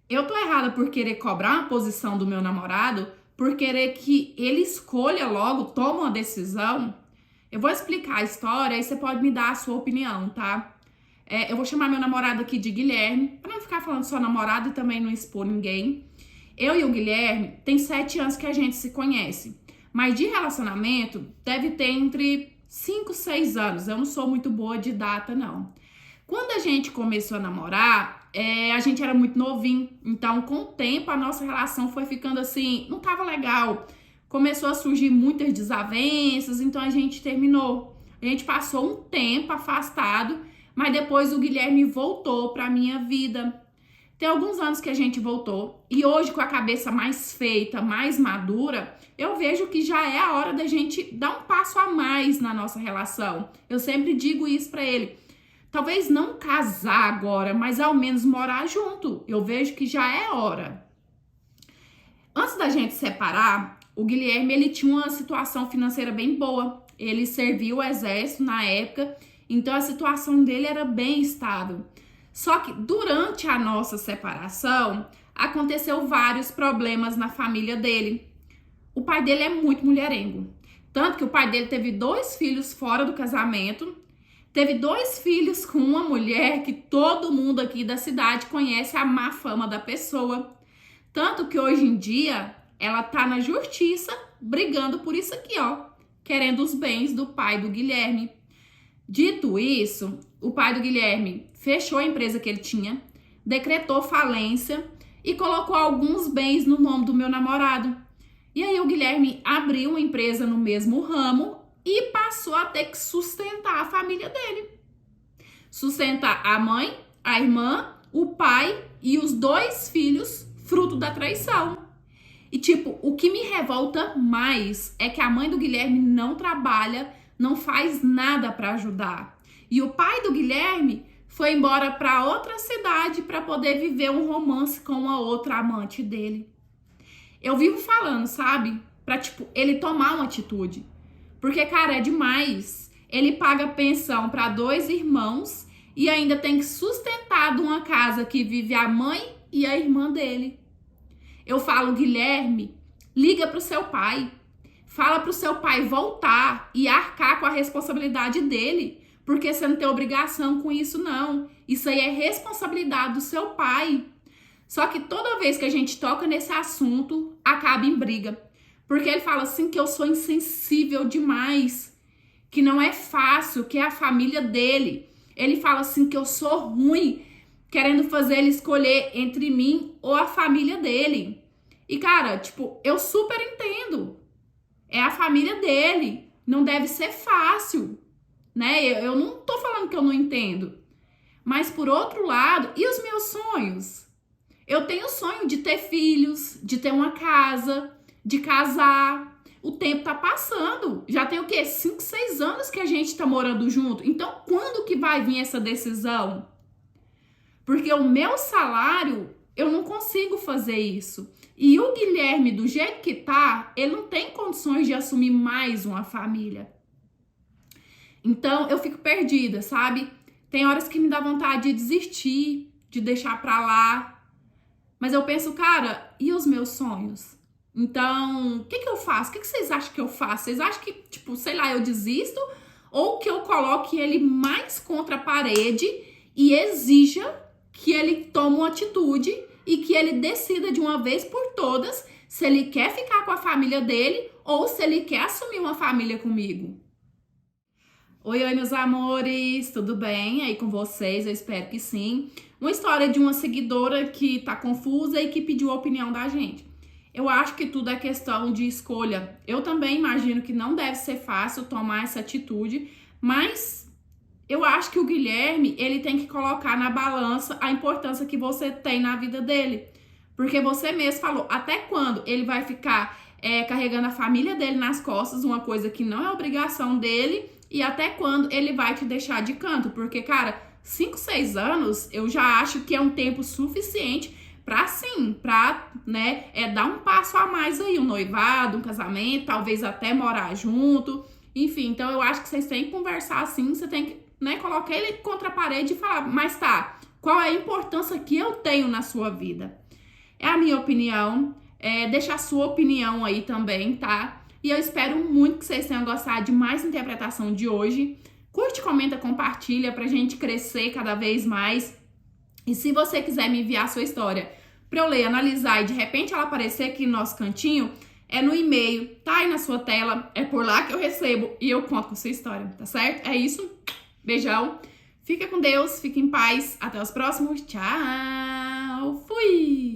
Eu tô errada por querer cobrar uma posição do meu namorado, por querer que ele escolha logo, tome uma decisão? Eu vou explicar a história e você pode me dar a sua opinião, tá? Eu vou chamar meu namorado aqui de Guilherme, pra não ficar falando só namorado e também não expor ninguém. Eu e o Guilherme tem 7 anos que a gente se conhece, mas de relacionamento deve ter entre 5 e 6 anos. Eu não sou muito boa de data, não. Quando a gente começou a namorar, a gente era muito novinho, então com o tempo a nossa relação foi ficando assim, não tava legal. Começou a surgir muitas desavenças, então a gente terminou. A gente passou um tempo afastado, mas depois o Guilherme voltou pra minha vida. Tem alguns anos que a gente voltou e hoje, com a cabeça mais feita, mais madura, eu vejo que já é a hora da gente dar um passo a mais na nossa relação. Eu sempre digo isso pra ele. Talvez não casar agora, mas ao menos morar junto. Eu vejo que já é hora. Antes da gente separar, o Guilherme ele tinha uma situação financeira bem boa. Ele serviu o exército na época, então a situação dele era bem estável. Só que durante a nossa separação, aconteceu vários problemas na família dele. O pai dele é muito mulherengo. Tanto que o pai dele teve 2 filhos fora do casamento. Teve 2 filhos com uma mulher que todo mundo aqui da cidade conhece a má fama da pessoa. Tanto que hoje em dia ela tá na justiça brigando por isso aqui, ó. Querendo os bens do pai do Guilherme. Dito isso, o pai do Guilherme fechou a empresa que ele tinha, decretou falência e colocou alguns bens no nome do meu namorado. E aí o Guilherme abriu uma empresa no mesmo ramo e passou a ter que sustentar a família dele. Sustentar a mãe, a irmã, o pai e os 2 filhos, fruto da traição. E tipo, o que me revolta mais é que a mãe do Guilherme não trabalha, não faz nada para ajudar. E o pai do Guilherme foi embora para outra cidade para poder viver um romance com a outra amante dele. Eu vivo falando, sabe? Pra, tipo, ele tomar uma atitude. Porque, cara, é demais. Ele paga pensão para 2 irmãos e ainda tem que sustentar de uma casa que vive a mãe e a irmã dele. Eu falo, Guilherme, liga pro seu pai. Fala pro seu pai voltar e arcar com a responsabilidade dele. Porque você não tem obrigação com isso, não. Isso aí é responsabilidade do seu pai. Só que toda vez que a gente toca nesse assunto, acaba em briga. Porque ele fala assim que eu sou insensível demais, que não é fácil, que é a família dele. Ele fala assim que eu sou ruim, querendo fazer ele escolher entre mim ou a família dele. E cara, tipo, eu super entendo. É a família dele, não deve ser fácil, né? Eu não tô falando que eu não entendo. Mas por outro lado, e os meus sonhos? Eu tenho o sonho de ter filhos, de ter uma casa, de casar. O tempo tá passando. Já tem o quê? 5, 6 anos que a gente tá morando junto. Então, quando que vai vir essa decisão? Porque o meu salário, eu não consigo fazer isso. E o Guilherme, do jeito que tá, ele não tem condições de assumir mais uma família. Então, eu fico perdida, sabe? Tem horas que me dá vontade de desistir, de deixar pra lá. Mas eu penso, cara, e os meus sonhos? Então, o que eu faço? O que vocês acham que eu faço? Vocês acham que, tipo, sei lá, eu desisto? Ou que eu coloque ele mais contra a parede e exija que ele tome uma atitude e que ele decida de uma vez por todas se ele quer ficar com a família dele ou se ele quer assumir uma família comigo? Oi, meus amores, tudo bem aí com vocês? Eu espero que sim. Uma história de uma seguidora que tá confusa e que pediu a opinião da gente. Eu acho que tudo é questão de escolha. Eu também imagino que não deve ser fácil tomar essa atitude, mas eu acho que o Guilherme, ele tem que colocar na balança a importância que você tem na vida dele. Porque você mesmo falou, até quando ele vai ficar carregando a família dele nas costas, uma coisa que não é obrigação dele, e até quando ele vai te deixar de canto. Porque, cara, 5, 6 anos, eu já acho que é um tempo suficiente dar um passo a mais aí, um noivado, um casamento, talvez até morar junto, enfim. Então, eu acho que vocês têm que conversar assim, você tem que, colocar ele contra a parede e falar, mas tá, qual é a importância que eu tenho na sua vida. É a minha opinião, deixa a sua opinião aí também, tá? E eu espero muito que vocês tenham gostado de mais interpretação de hoje. Curte, comenta, compartilha pra gente crescer cada vez mais. E se você quiser me enviar a sua história pra eu ler, analisar e de repente ela aparecer aqui no nosso cantinho, é no e-mail, tá aí na sua tela, é por lá que eu recebo e eu conto com a sua história, tá certo? É isso, beijão, fica com Deus, fica em paz, até os próximos, tchau, fui!